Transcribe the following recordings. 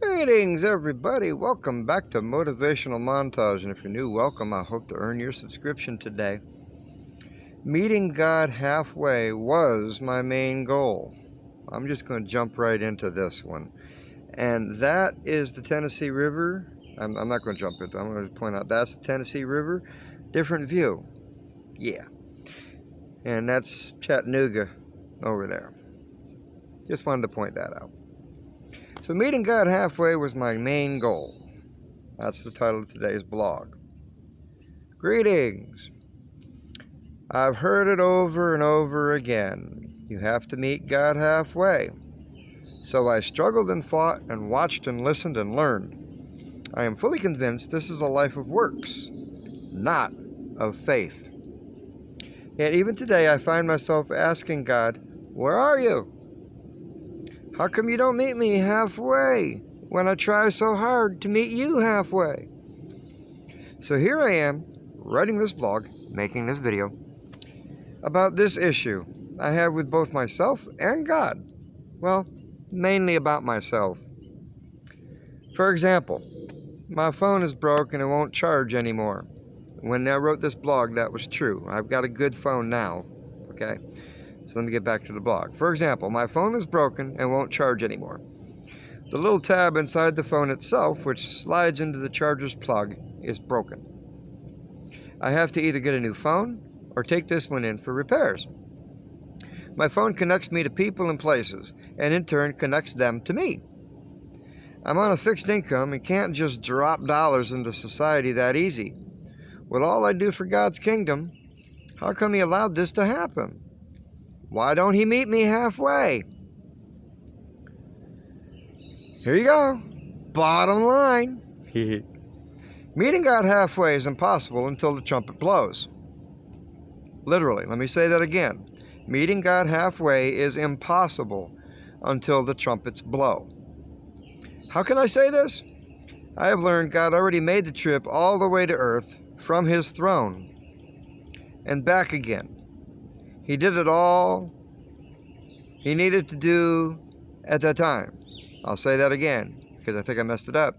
Greetings, everybody. Welcome back to Motivational Montage. And if you're new, welcome. I hope to earn your subscription today. Meeting God halfway was my main goal. I'm just going to jump right into this one. And that is the Tennessee River. I'm not going to jump into it. I'm going to point out that's the Tennessee River. Different view. Yeah. And that's Chattanooga over there. Just wanted to point that out. So meeting God halfway was my main goal. That's the title of today's blog. Greetings. I've heard it over and over again. You have to meet God halfway. So I struggled and fought and watched and listened and learned. I am fully convinced this is a life of works, not of faith. Yet even today I find myself asking God, where are you? How come you don't meet me halfway when I try so hard to meet you halfway? So here I am, writing this blog, making this video, about this issue I have with both myself and God. Well, mainly about myself. For example, my phone is broken and won't charge anymore. When I wrote this blog, that was true. I've got a good phone now, okay? So let me get back to the blog. For example, my phone is broken and won't charge anymore. The little tab inside the phone itself, which slides into the charger's plug, is broken. I have to either get a new phone or take this one in for repairs. My phone connects me to people and places, and in turn connects them to me. I'm on a fixed income and can't just drop dollars into society that easy. With all I do for God's kingdom, how come He allowed this to happen? Why don't He meet me halfway? Here you go. Bottom line. Meeting God halfway is impossible until the trumpet blows. Literally, let me say that again. Meeting God halfway is impossible until the trumpets blow. How can I say this? I have learned God already made the trip all the way to earth from His throne and back again. He did it all He needed to do at that time. I'll say that again because I think I messed it up.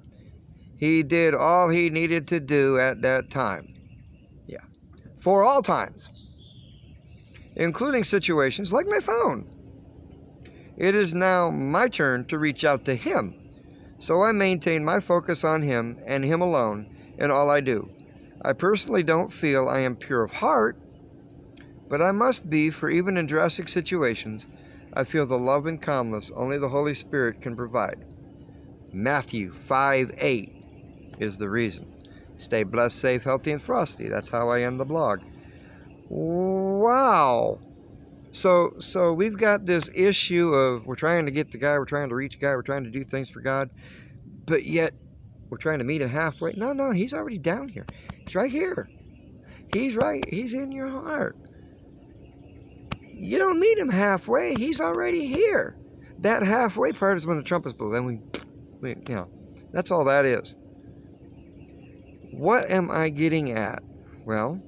He did all He needed to do at that time. Yeah. For all times. Including situations like my phone. It is now my turn to reach out to Him. So I maintain my focus on Him and Him alone in all I do. I personally don't feel I am pure of heart, but I must be, for even in drastic situations, I feel the love and calmness only the Holy Spirit can provide. Matthew 5:8 is the reason. Stay blessed, safe, healthy, and frosty. That's how I end the blog. Wow. So we've got this issue of we're trying to get the guy, we're trying to reach God, we're trying to do things for God, but yet we're trying to meet Him halfway. No, He's already down here. He's right here. He's in your heart. You don't meet Him halfway. He's already here. That halfway part is when the trumpets blow. Then we that's all that is. What am I getting at? Well,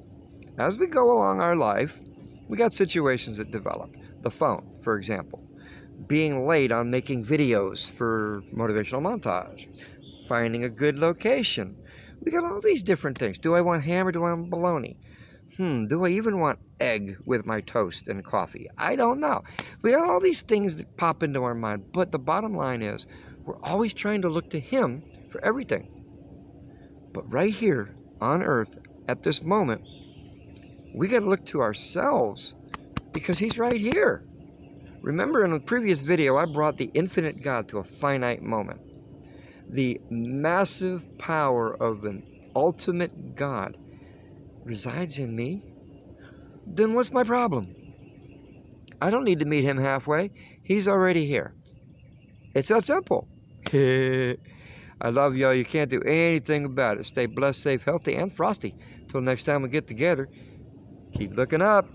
as we go along our life, we got situations that develop. The phone, for example. Being late on making videos for Motivational Montage. Finding a good location. We got all these different things. Do I want ham or do I want bologna? Do I even want egg with my toast and coffee? I don't know. We got all these things that pop into our mind, but the bottom line is we're always trying to look to Him for everything. But right here on earth at this moment, we got to look to ourselves because He's right here. Remember in the previous video, I brought the infinite God to a finite moment. The massive power of an ultimate God resides in me. Then what's my problem? I don't need to meet Him halfway. He's already here. It's that simple. I love y'all. You can't do anything about it. Stay blessed, safe, healthy, and frosty. Till next time we get together, keep looking up.